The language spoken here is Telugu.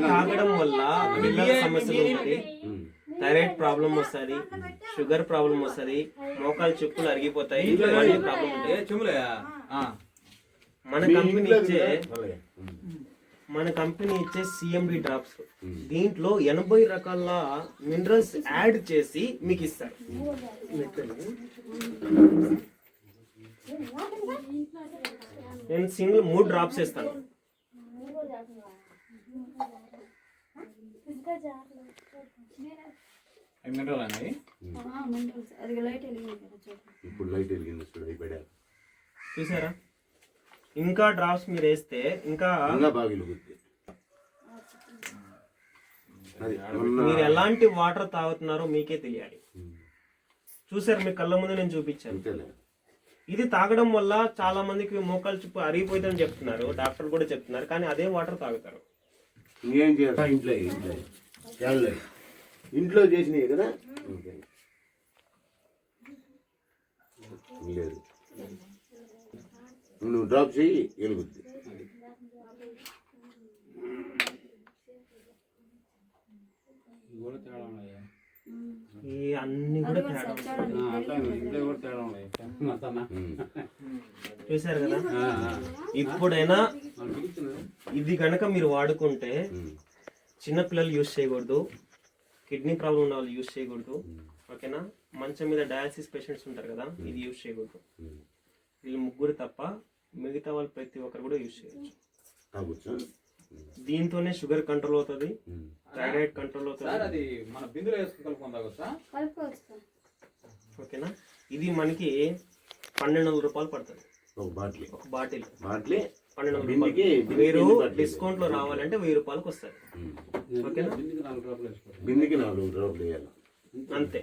తాగడం వల్ల పిల్లల సమస్యలు ఉంటాయి, థైరాయిడ్ ప్రాబ్లం వస్తుంది, షుగర్ ప్రాబ్లం వస్తుంది, మోకాలు చెప్పులు అరిగిపోతాయి. మన కంపెనీ ఇచ్చే సిఎండి డ్రాప్స్ దీంట్లో 80 రకాల మినరల్స్ యాడ్ చేసి మీకు ఇస్తారు. నేను సింగిల్ 3 డ్రాప్స్ ఇస్తాను. చూసారా? ఇంకా డ్రాప్స్ మీరు వేస్తే ఇంకా మీరు ఎలాంటి వాటర్ తాగుతున్నారో మీకే తెలియాలి. చూసారు, మీ కళ్ళ ముందు నేను చూపించాను. ఇది తాగడం వల్ల చాలా మందికి మోకాలు చుట్టూ అరిగిపోతుందని చెప్తున్నారు, డాక్టర్ కూడా చెప్తున్నారు. కానీ అదే వాటర్ తాగుతారు. ఇంట్లో చేసినవి కదా. లేదు, నువ్వు డ్రాప్ చేయి, వెలుగుద్ది. అన్ని కూడా చూసారు కదా. ఇప్పుడైనా ఇది కనుక మీరు వాడుకుంటే చిన్నపిల్లలు యూజ్ చేయకూడదు, కిడ్నీ ప్రాబ్లం ఉన్న వాళ్ళు యూజ్ చేయకూడదు, ఓకేనా. మంచం మీద డయాలసిస్ పేషెంట్స్ ఉంటారు కదా, ఇది యూజ్ చేయకూడదు. వీళ్ళు 3 తప్ప మిగతా వాళ్ళు ప్రతి ఒక్కరు కూడా యూజ్ చేయొచ్చు. దీంతోనే షుగర్ కంట్రోల్ అవుతుంది, థైరాయిడ్ కంట్రోల్ అవుతుంది, ఓకేనా. ఇది మనకి 1200 రూపాయలు పడుతుంది ఒక బాటిల్. 1200 రూపాయలు. మీరు డిస్కౌంట్ లో రావాలంటే 1000 రూపాయలకు వస్తుంది, ఓకేనా. బిందికి 4 డ్రాప్లు వేయాలి అంతే.